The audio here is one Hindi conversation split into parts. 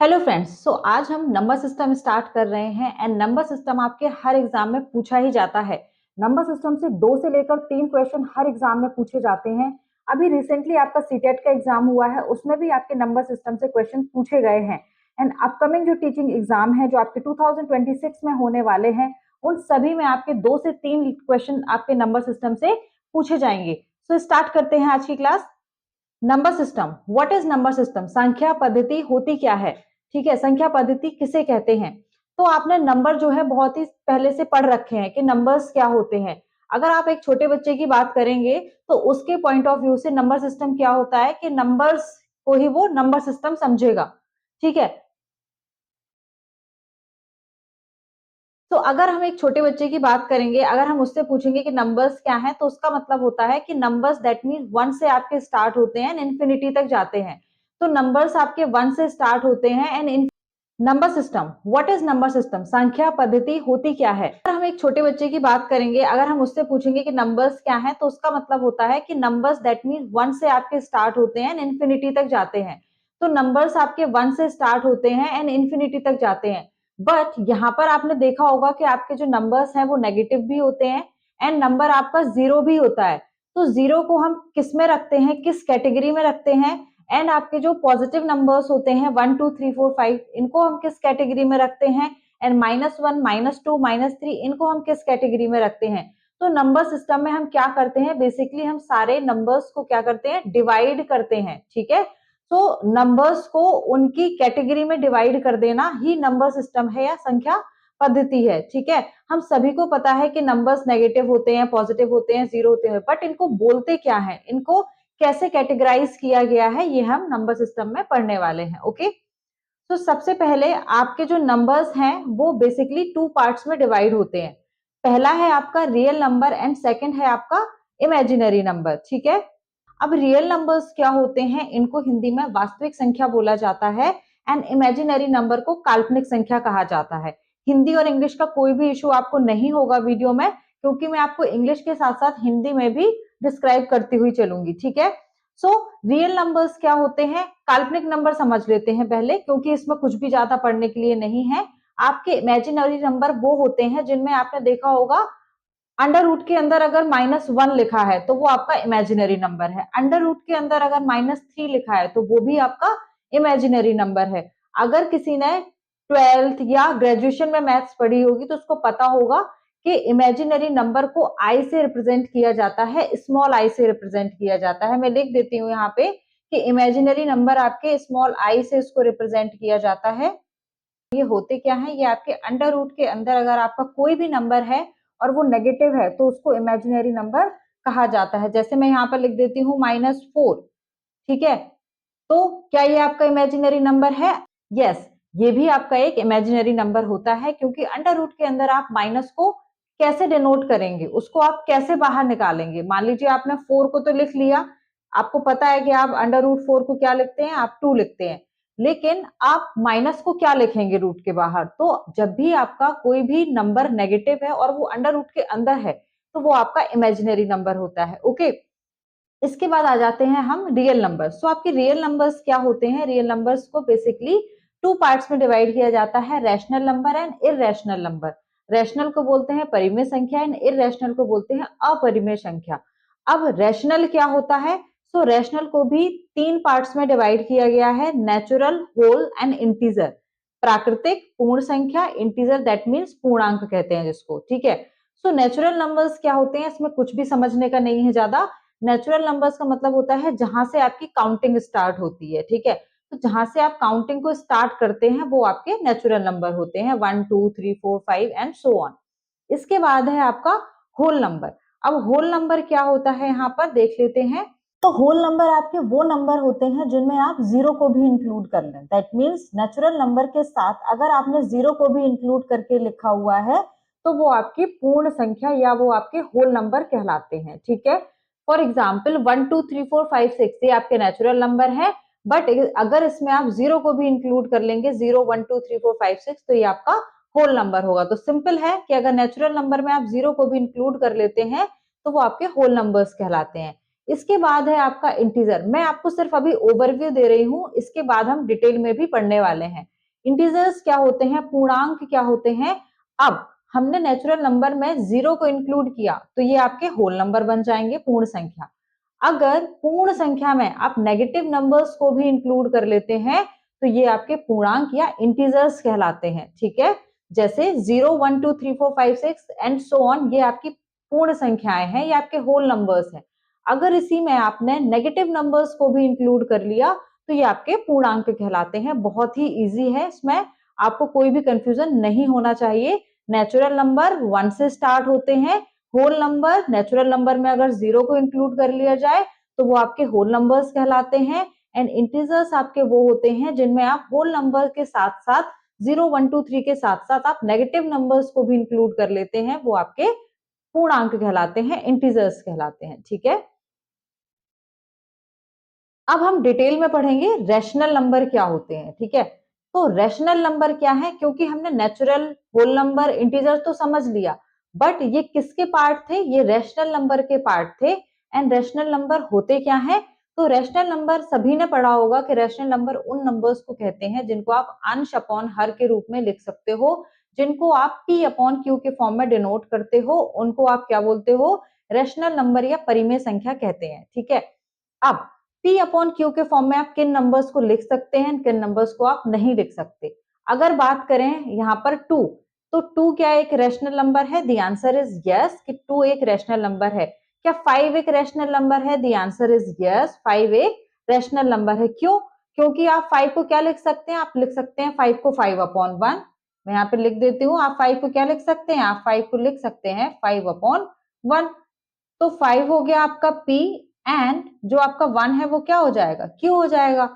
Hello friends. आज हम नंबर सिस्टम स्टार्ट कर रहे हैं एंड नंबर सिस्टम आपके हर एग्जाम में पूछा ही जाता है। नंबर सिस्टम से 2 से लेकर 3 क्वेश्चन हर एग्जाम में पूछे जाते हैं। अभी रिसेंटली आपका सीटेट का एग्जाम हुआ है, उसमें भी आपके नंबर सिस्टम से क्वेश्चन पूछे गए हैं। एंड अपकमिंग जो टीचिंग एग्जाम है जो आपके 2026 में होने वाले हैं, उन सभी में आपके 2 से 3 क्वेश्चन आपके नंबर सिस्टम से पूछे जाएंगे। स्टार्ट करते हैं आज की class. Number system, what is number system? संख्या पद्धति होती क्या है? ठीक है, संख्या पद्धति किसे कहते हैं? तो आपने नंबर जो है बहुत ही पहले से पढ़ रखे हैं कि नंबर्स क्या होते हैं। अगर आप एक छोटे बच्चे की बात करेंगे तो उसके पॉइंट ऑफ व्यू से नंबर सिस्टम क्या होता है कि नंबर्स को ही वो नंबर सिस्टम समझेगा। ठीक है, तो अगर हम एक छोटे बच्चे की बात करेंगे, अगर हम उससे पूछेंगे कि नंबर्स क्या हैं, तो उसका मतलब होता है कि नंबर्स दैट मीन 1 से आपके स्टार्ट होते हैं एंड इंफिनिटी तक जाते हैं। तो नंबर्स आपके 1 से स्टार्ट होते हैं and number system, what is number system? संख्या पद्धति होती क्या है? अगर हम एक छोटे बच्चे की बात करेंगे, अगर हम उससे पूछेंगे कि नंबर्स क्या हैं, तो उसका मतलब होता है कि नंबर्स दैट मीन 1 से आपके स्टार्ट होते हैं एंड इंफिनिटी तक जाते हैं। तो नंबर्स आपके 1 से स्टार्ट होते हैं एंड इंफिनिटी तक जाते हैं। बट यहाँ पर आपने देखा होगा कि आपके जो नंबर्स हैं वो नेगेटिव भी होते हैं एंड नंबर आपका जीरो भी होता है। तो जीरो को हम किस में रखते हैं, किस कैटेगरी में रखते हैं? एंड आपके जो पॉजिटिव नंबर्स होते हैं 1 2 3 4 5, इनको हम किस कैटेगरी में रखते हैं? एंड -1 -2 -3, इनको हम किस कैटेगरी में रखते हैं? तो नंबर सिस्टम में हम क्या करते हैं, बेसिकली हम सारे नंबर्स को क्या करते हैं, डिवाइड करते हैं। ठीक है, तो नंबर्स को उनकी कैटेगरी में डिवाइड कर देना ही नंबर सिस्टम है या संख्या पद्धति है। ठीक है, हम सभी को पता है कि नंबर्स नेगेटिव होते हैं, पॉजिटिव होते हैं, जीरो होते हैं, बट इनको बोलते क्या है, इनको कैसे कैटेगराइज किया गया है, ये हम नंबर सिस्टम में पढ़ने वाले हैं। ओके, तो सबसे पहले आपके जो नंबर्स हैं वो बेसिकली 2 पार्ट्स में डिवाइड होते हैं। पहला है आपका रियल नंबर एंड सेकंड है आपका इमेजिनरी नंबर। ठीक है, अब रियल नंबर्स क्या होते हैं, इनको हिंदी में वास्तविक संख्या बोला जाता है एंड इमेजिनरी नंबर को काल्पनिक संख्या कहा जाता है। हिंदी और इंग्लिश का कोई भी इशू आपको नहीं होगा वीडियो में, क्योंकि मैं आपको इंग्लिश के साथ साथ हिंदी में भी डिस्क्राइब करती हुई चलूंगी। ठीक है, सो रियल नंबर्स क्या होते हैं, काल्पनिक नंबर समझ लेते हैं पहले, क्योंकि इसमें कुछ भी ज्यादा पढ़ने के लिए नहीं है। आपके इमेजिनरी नंबर वो होते हैं जिनमें आपने देखा होगा अंडर रूट के अंदर अगर -1 लिखा है तो वो आपका इमेजिनरी नंबर है। अंडर रूट के अंदर अगर -3 लिखा है तो वो भी आपका इमेजिनरी नंबर है। अगर किसी ने 12th या ग्रेजुएशन में मैथ्स पढ़ी होगी तो उसको पता होगा कि इमेजिनरी नंबर को आई से रिप्रेजेंट किया जाता है, स्मॉल आई से रिप्रेजेंट किया जाता है। मैं लिख देती हूँ यहाँ पे कि इमेजिनरी नंबर आपके स्मॉल आई से इसको रिप्रेजेंट किया जाता है। ये होते क्या है, ये आपके अंडर रूट के अंदर अगर आपका कोई भी नंबर है और वो नेगेटिव है तो उसको इमेजिनरी नंबर कहा जाता है। जैसे मैं यहाँ पर लिख देती हूँ -4। ठीक है, तो क्या ये आपका इमेजिनरी नंबर है? यस, ये भी आपका एक इमेजिनरी नंबर होता है, क्योंकि अंडर रूट के अंदर आप माइनस को कैसे डिनोट करेंगे, उसको आप कैसे बाहर निकालेंगे? मान लीजिए आपने 4 को तो लिख लिया, आपको पता है कि आप अंडर रूट 4 को क्या लिखते हैं, आप 2 लिखते हैं, लेकिन आप माइनस को क्या लिखेंगे रूट के बाहर? तो जब भी आपका कोई भी नंबर नेगेटिव है और वो अंडर रूट के अंदर है तो वो आपका इमेजिनरी नंबर होता है। ओके, इसके बाद आ जाते हैं हम रियल नंबर्स। तो आपके रियल नंबर्स क्या होते हैं? रियल नंबर्स को बेसिकली 2 पार्ट्स में डिवाइड किया जाता है, rational number and irrational number. Rational को बोलते हैं परिमेय संख्या एंड इररेशनल को बोलते हैं अपरिमेय संख्या। अब रैशनल क्या होता है? सो रैशनल को भी 3 पार्ट्स में डिवाइड किया गया है, नेचुरल, होल एंड इंटीजर। प्राकृतिक, पूर्ण संख्या, इंटीजर दैट मीन्स पूर्णांक कहते हैं जिसको। ठीक है, सो नेचुरल नंबर्स क्या होते हैं, इसमें कुछ भी समझने का नहीं है ज्यादा। नेचुरल नंबर्स का मतलब होता है जहां से आपकी काउंटिंग स्टार्ट होती है। ठीक है, तो जहां से आप काउंटिंग को स्टार्ट करते हैं वो आपके नेचुरल नंबर होते हैं, 1 2 3 4 5 एंड सो ऑन। इसके बाद है आपका होल नंबर। अब होल नंबर क्या होता है यहाँ पर देख लेते हैं। तो होल नंबर आपके वो नंबर होते हैं जिनमें आप जीरो को भी इंक्लूड कर लें। दैट मीन्स नेचुरल नंबर के साथ अगर आपने जीरो को भी इंक्लूड करके लिखा हुआ है तो वो आपकी पूर्ण संख्या या वो आपके होल नंबर कहलाते हैं। ठीक है, फॉर एग्जाम्पल 1 2 3 4 5 6 ये आपके नेचुरल नंबर है, बट अगर इसमें आप जीरो को भी इंक्लूड कर लेंगे, 0 1 2 3 4 5 6, तो ये आपका होल नंबर होगा। तो सिंपल है कि अगर नेचुरल नंबर में आप जीरो को भी इंक्लूड कर लेते हैं तो वो आपके होल नंबर्स कहलाते हैं। इसके बाद है आपका इंटीजर। मैं आपको सिर्फ अभी ओवरव्यू दे रही हूँ, इसके बाद हम डिटेल में भी पढ़ने वाले हैं। इंटीजर्स क्या होते हैं, पूर्णांक क्या होते हैं। अब हमने नेचुरल नंबर में 0 को इंक्लूड किया तो ये आपके होल नंबर बन जाएंगे, पूर्ण संख्या। अगर पूर्ण संख्या में आप नेगेटिव नंबर्स को भी इंक्लूड कर लेते हैं तो ये आपके पूर्णांक या इंटीजर्स कहलाते हैं, ठीक है। जैसे 0, 1, 2, 3, 4, 5, 6 एंड सो ऑन, ये आपकी पूर्ण संख्याएं हैं, ये आपके होल नंबर्स हैं। अगर इसी में आपने नेगेटिव नंबर्स को भी इंक्लूड कर लिया तो ये आपके पूर्णांक कहलाते हैं। बहुत ही इजी है, इसमें आपको कोई भी कंफ्यूजन नहीं होना चाहिए। नेचुरल नंबर 1 से स्टार्ट होते हैं, होल नंबर नेचुरल नंबर में अगर 0 को इंक्लूड कर लिया जाए तो वो आपके होल नंबर्स कहलाते हैं। एंड इंटीजर्स आपके वो होते हैं जिनमें आप होल नंबर के साथ साथ 0, 1, 2, 3 के साथ साथ आप नेगेटिव नंबर्स को भी इंक्लूड कर लेते हैं, वो आपके पूर्णांक कहलाते हैं, इंटीजर्स कहलाते हैं, ठीक है। अब हम डिटेल में पढ़ेंगे रैशनल नंबर क्या होते हैं, ठीक है। तो रैशनल नंबर क्या है, क्योंकि हमने नेचुरल, होल नंबर, इंटीजर तो समझ लिया, बट ये किसके पार्ट थे, ये रैशनल नंबर के पार्ट थे। एंड रैशनल नंबर होते क्या है, तो रैशनल नंबर सभी ने पढ़ा होगा कि रैशनल नंबर उन नंबर्स को कहते हैं जिनको आप अंश अपॉन हर के रूप में लिख सकते हो, जिनको आप p अपॉन q के फॉर्म में डिनोट करते हो, उनको आप क्या बोलते हो, रैशनल नंबर या परिमेय संख्या कहते हैं, ठीक है। अब p अपॉन क्यू के फॉर्म में आप किन नंबर्स को लिख सकते हैं, किन नंबर्स को आप नहीं लिख सकते। अगर बात करें यहाँ पर 2, तो 2 क्या एक रैशनल नंबर है, द आंसर इज यस कि 2 एक रैशनल नंबर है। क्या 5 एक रैशनल नंबर है, द आंसर इज यस 5 एक रैशनल नंबर है। क्यों, क्योंकि आप 5 को क्या लिख सकते हैं, आप लिख सकते हैं 5 को 5 अपॉन 1। मैं यहाँ पे लिख देती हूँ, आप 5 को क्या लिख सकते हैं, आप 5 को लिख सकते हैं 5 अपॉन 1। तो 5 हो गया आपका p, एंड जो आपका 1 है वो क्या हो जाएगा, q हो जाएगा।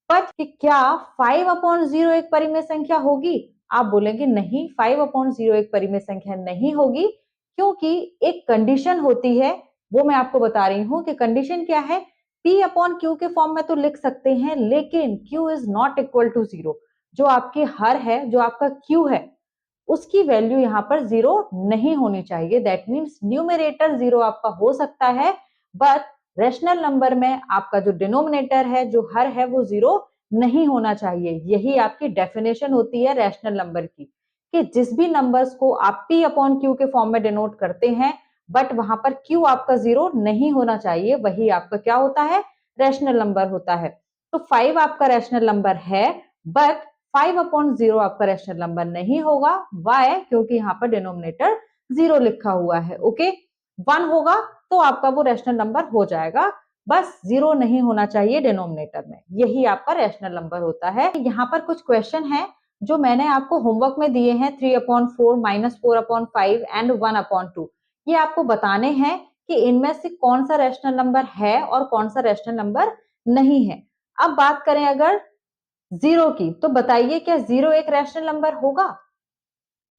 पर कि क्या 5 अपॉन 0 एक परिमेय संख्या होगी, आप बोलेंगे नहीं, 5 अपॉन 0 एक परिमेय संख्या नहीं होगी, क्योंकि एक कंडीशन होती है, वो मैं आपको बता रही हूँ कि कंडीशन क्या है। p अपॉन q के फॉर्म में तो लिख सकते हैं, लेकिन q is not equal to 0। जो आपकी हर है, जो आपका q है, उसकी वैल्यू यहाँ पर 0 नहीं होनी चाहिए। दैट मीन्स न्यूमरेटर 0 आपका हो सकता है, बट रैशनल नंबर में आपका जो डिनोमिनेटर है, जो हर है, वो 0 नहीं होना चाहिए। यही आपकी डेफिनेशन होती है रैशनल नंबर की, कि जिस भी नंबर्स को आप p अपॉन q के फॉर्म में डिनोट करते हैं, बट वहां पर q आपका 0 नहीं होना चाहिए, वही आपका क्या होता है, रैशनल नंबर होता है। तो 5 आपका रैशनल नंबर है, बट 5 अपॉन 0 आपका रैशनल नंबर नहीं होगा। वाई, क्योंकि यहाँ पर डिनोमिनेटर 0 लिखा हुआ है। ओके, 1 होगा तो आपका वो रैशनल नंबर हो जाएगा, बस 0 नहीं होना चाहिए डिनोमिनेटर में, यही आपका रैशनल नंबर होता है। यहाँ पर कुछ क्वेश्चन है जो मैंने आपको होमवर्क में दिए हैं, 3 अपॉन 4, -4 अपॉन 5 एंड 1 अपॉन 2। ये आपको बताने हैं कि इनमें से कौन सा रैशनल नंबर है और कौन सा रैशनल नंबर नहीं है। अब बात करें अगर 0 की, तो बताइए क्या 0 एक रैशनल नंबर होगा,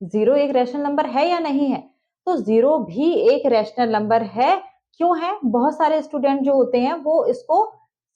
0 एक रैशनल नंबर है या नहीं है। तो 0 भी एक रैशनल नंबर है। क्यों है, बहुत सारे स्टूडेंट जो होते हैं वो इसको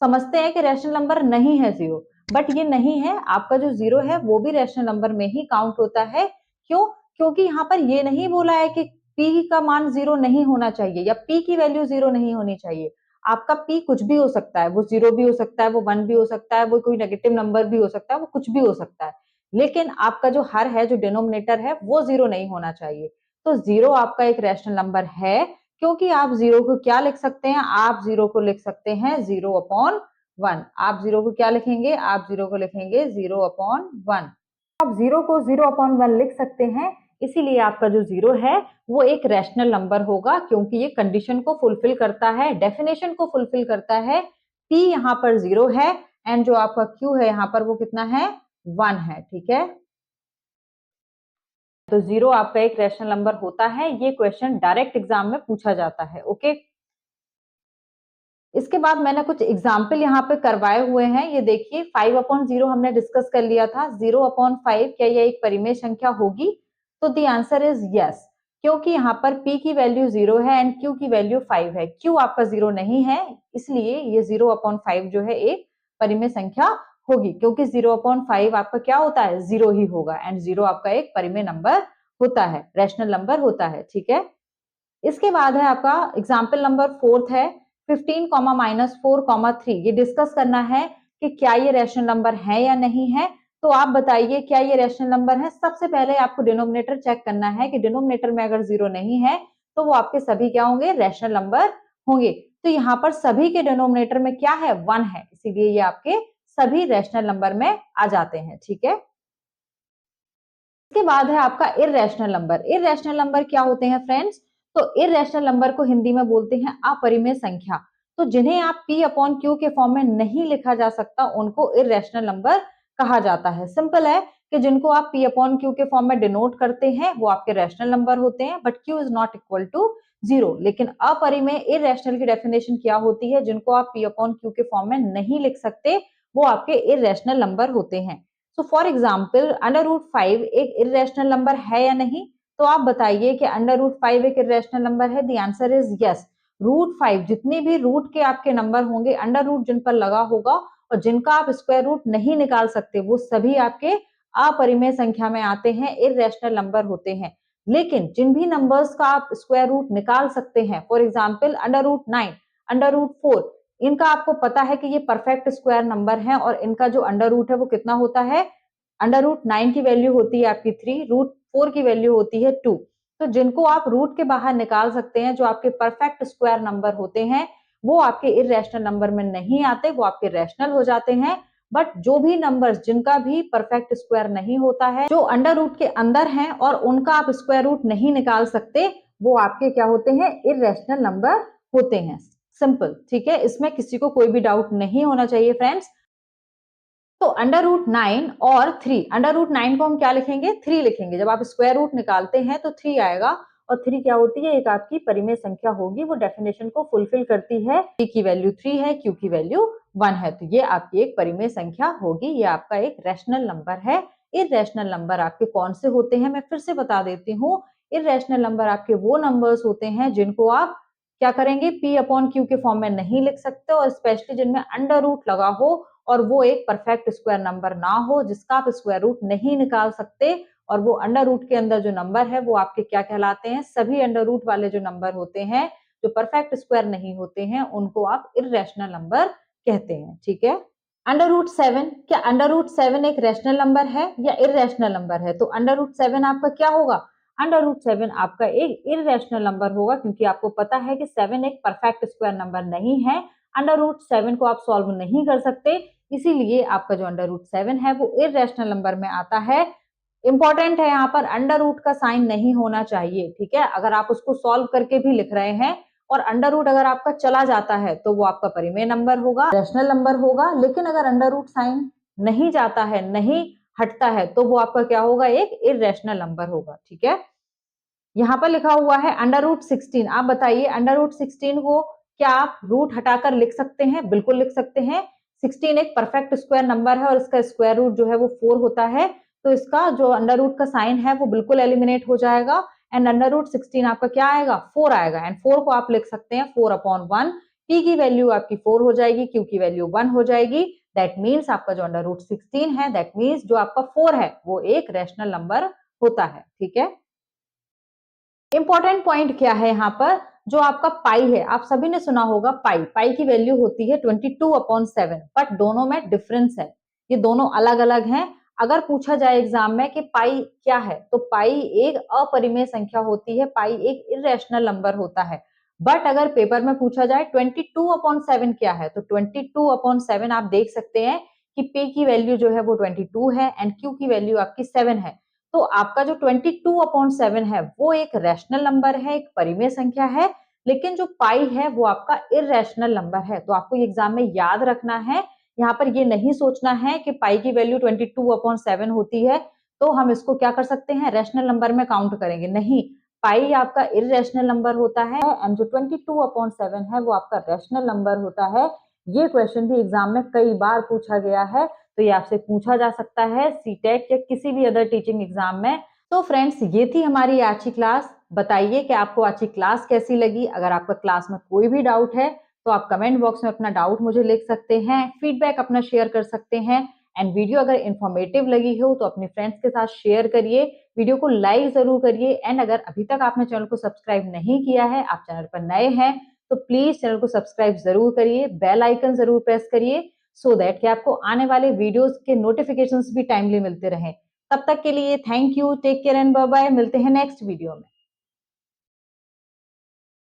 समझते हैं कि रैशनल नंबर नहीं है 0, बट ये नहीं है। आपका जो 0 है वो भी रैशनल नंबर में ही काउंट होता है। क्यों, क्योंकि यहाँ पर ये नहीं बोला है कि p का मान 0 नहीं होना चाहिए या p की वैल्यू 0 नहीं होनी चाहिए। आपका p कुछ भी हो सकता है, वो 0 भी हो सकता है, वो 1 भी हो सकता है, वो कोई नेगेटिव नंबर भी हो सकता है, वो कुछ भी हो सकता है, लेकिन आपका जो हर है, जो डिनोमिनेटर है, वो 0 नहीं होना चाहिए। तो 0 आपका एक रैशनल नंबर है, क्योंकि आप 0 को क्या लिख सकते हैं, आप 0 को लिख सकते हैं 0 अपॉन 1। आप 0 को क्या लिखेंगे, आप 0 को लिखेंगे 0 अपॉन 1। आप 0 को 0 अपॉन 1 लिख सकते हैं, इसीलिए आपका जो 0 है वो एक रैशनल नंबर होगा, क्योंकि ये कंडीशन को फुलफिल करता है, डेफिनेशन को फुलफिल करता है। p यहाँ पर 0 है एंड जो आपका q है यहाँ पर वो कितना है, 1 है, ठीक है। तो 0 आपका एक रैशनल नंबर होता है। ये क्वेश्चन डायरेक्ट एग्जाम में पूछा जाता है। ओके, इसके बाद मैंने कुछ एग्जाम्पल यहाँ पे करवाए हुए हैं। ये देखिए, 5 अपॉन 0 हमने डिस्कस कर लिया था। 0 अपॉन 5 क्या ये एक परिमेय संख्या होगी, तो द आंसर इज यस, क्योंकि यहाँ पर p की वैल्यू 0 है एंड q की वैल्यू 5 है। q आपका 0 नहीं है, इसलिए ये 0 अपॉन 5 जो है एक परिमेय संख्या होगी, क्योंकि 0 अपॉन 5 आपका क्या होता है, 0 ही होगा, एंड 0 आपका एक परिमेय नंबर होता है, रैशनल नंबर होता है, ठीक है। इसके बाद है आपका एग्जाम्पल नंबर 4 है, 15, -4, 3 ये डिस्कस करना है कि क्या ये रैशनल नंबर है या नहीं है। तो आप बताइए क्या ये रैशनल नंबर है। सबसे पहले आपको डिनोमिनेटर चेक करना है कि डिनोमिनेटर में अगर 0 नहीं है तो वो आपके सभी क्या होंगे, रैशनल नंबर होंगे। तो यहाँ पर सभी के डिनोमिनेटर में क्या है, 1 है, इसीलिए ये आपके सभी रैशनल नंबर में आ जाते हैं। ठीक है, इसके बाद है आपका इररेशनल नंबर। इररेशनल नंबर क्या होते हैं फ्रेंड्स? तो इररेशनल नंबर को हिंदी में बोलते हैं अपरिमेय संख्या। तो जिन्हें आप P अपॉन Q के फॉर्म में नहीं लिखा जा सकता उनको इररेशनल नंबर कहा जाता है। सिंपल है कि जिनको आप P अपॉन Q के फॉर्म में डिनोट करते हैं वो आपके रैशनल नंबर होते हैं, but Q is not equal to 0। लेकिन अपरिमेय इररेशनल की डेफिनेशन क्या होती है? जिनको आप P अपॉन Q के फॉर्म में नहीं लिख सकते वो आपके इररेशनल नंबर होते हैं। सो फॉर एग्जाम्पल √5 एक इरेशनल नंबर है या नहीं? तो आप बताइए कि √5 एक इरेशनल नंबर है। The answer is yes. √5 जितने भी रूट के आपके नंबर होंगे, अंडर रूट जिन पर लगा होगा और जिनका आप स्क्वायर रूट नहीं निकाल सकते, वो सभी आपके अपरिमेय संख्या में आते हैं, इरेशनल नंबर होते हैं। लेकिन जिन भी नंबर्स का आप स्क्वायर रूट निकाल सकते हैं, फॉर एग्जाम्पल √9, √4, इनका आपको पता है कि ये परफेक्ट स्क्वायर नंबर है और इनका जो अंडर रूट है वो कितना होता है, √9 की वैल्यू होती है आपकी 3, √4 की वैल्यू होती है 2। तो जिनको आप रूट के बाहर निकाल सकते हैं, जो आपके परफेक्ट स्क्वायर नंबर होते हैं, वो आपके इरेशनल नंबर में नहीं आते, वो आपके रैशनल हो जाते हैं। बट जो भी नंबर्स जिनका भी परफेक्ट स्क्वायर नहीं होता है, जो अंडर रूट के अंदर हैं और उनका आप स्क्वायर रूट नहीं निकाल सकते, वो आपके क्या होते हैं, इरेशनल नंबर होते हैं। सिंपल, ठीक है, इसमें किसी को कोई भी डाउट नहीं होना चाहिए फ्रेंड्स। तो √9 और 3, √9 को हम क्या लिखेंगे, 3 लिखेंगे। जब आप स्क्वायर रूट निकालते हैं तो 3 आएगा और 3 क्या होती है, एक आपकी परिमेय संख्या होगी, वो डेफिनेशन को फुलफिल करती है। P की वैल्यू 3 है, Q की वैल्यू 1 है, तो ये आपकी एक परिमेय संख्या होगी, ये आपका एक रैशनल नंबर है। इररेशनल नंबर आपके कौन से होते हैं, मैं फिर से बता देती हूँ। इररेशनल नंबर आपके वो नंबर्स होते हैं जिनको आप क्या करेंगे, P अपॉन Q के फॉर्म में नहीं लिख सकते, और स्पेशली जिनमें अंडर रूट लगा हो और वो एक परफेक्ट स्क्वायर नंबर ना हो, जिसका आप स्क्वायर रूट नहीं निकाल सकते, और वो अंडर रूट के अंदर जो नंबर है वो आपके क्या कहलाते हैं, सभी अंडर रूट वाले जो नंबर होते हैं जो परफेक्ट स्क्वायर नहीं होते हैं उनको आप इररेशनल नंबर कहते हैं। ठीक है, √7, क्या √7 एक रैशनल नंबर है या इररेशनल नंबर है? तो √7 आपका क्या होगा, √7 आपका एक इररेशनल नंबर होगा, क्योंकि आपको पता है कि 7 एक परफेक्ट स्क्वायर नंबर नहीं है, √7 को आप सॉल्व नहीं कर सकते, इसीलिए आपका जो √7 है वो इररेशनल नंबर में आता है। इंपॉर्टेंट है यहाँ पर अंडर रूट का साइन नहीं होना चाहिए। ठीक है, अगर आप उसको सॉल्व करके भी लिख रहे हैं और अंडर रूट अगर आपका चला जाता है तो वो आपका परिमेय नंबर होगा, रैशनल नंबर होगा। लेकिन अगर अंडर रूट साइन नहीं जाता है, नहीं हटता है, तो वो आपका क्या होगा, एक इररेशनल नंबर होगा। ठीक है, यहाँ पर लिखा हुआ है √16। आप बताइए √16 को क्या आप रूट हटाकर लिख सकते हैं? बिल्कुल लिख सकते हैं। 16 एक परफेक्ट स्क्वायर नंबर है और इसका स्क्वायर रूट जो है वो 4 होता है, तो इसका जो अंडर रूट का साइन है वो बिल्कुल एलिमिनेट हो जाएगा, एंड √16 आपका क्या आएगा, 4 आएगा, एंड 4 को आप लिख सकते हैं 4/1। P की वैल्यू आपकी 4 हो जाएगी, Q की वैल्यू 1 हो जाएगी। दैट मीन्स आपका जो √16 है, दैट मीन्स जो आपका 4 है वो एक रैशनल नंबर होता है। ठीक है, इंपॉर्टेंट पॉइंट क्या है यहाँ पर, जो आपका पाई है, आप सभी ने सुना होगा पाई, पाई की वैल्यू होती है 22/7, बट दोनों में डिफरेंस है, ये दोनों अलग अलग हैं। अगर पूछा जाए एग्जाम में कि पाई क्या है, तो पाई एक अपरिमेय संख्या होती है, पाई एक इरेशनल नंबर होता है। बट अगर पेपर में पूछा जाए 22/7 क्या है, तो 22/7 आप देख सकते हैं कि पे की वैल्यू जो है वो 22 है एंड क्यू की वैल्यू आपकी 7 है। तो आपका जो 22/7 है वो एक रैशनल नंबर है, एक परिमेय संख्या है, लेकिन जो पाई है वो आपका इररेशनल नंबर है। तो आपको ये एग्जाम में याद रखना है, यहाँ पर ये नहीं सोचना है कि पाई की वैल्यू 22/7 होती है तो हम इसको क्या कर सकते हैं, रैशनल नंबर में काउंट करेंगे, नहीं, पाई आपका इररेशनल नंबर होता है एंड जो 22/7 है वो आपका रैशनल नंबर होता है। ये क्वेश्चन भी एग्जाम में कई बार पूछा गया है, तो ये आपसे पूछा जा सकता है सीटेट या किसी भी अदर टीचिंग एग्जाम में। तो फ्रेंड्स, ये थी हमारी आज की क्लास। बताइए कि आपको आज की क्लास कैसी लगी। अगर आपका क्लास में कोई भी डाउट है तो आप कमेंट बॉक्स में अपना डाउट मुझे लिख सकते हैं, फीडबैक अपना शेयर कर सकते हैं, एंड वीडियो अगर इन्फॉर्मेटिव लगी हो तो अपने फ्रेंड्स के साथ शेयर करिए, वीडियो को लाइक जरूर करिए, एंड अगर अभी तक आपने चैनल को सब्सक्राइब नहीं किया है, आप चैनल पर नए हैं, तो प्लीज चैनल को सब्सक्राइब जरूर करिए, बेल आइकन जरूर प्रेस करिए, सो दैट कि आपको आने वाले वीडियोस के नोटिफिकेशंस भी टाइमली मिलते रहें। तब तक के लिए thank you, take care and bye bye. मिलते हैं नेक्स्ट वीडियो में।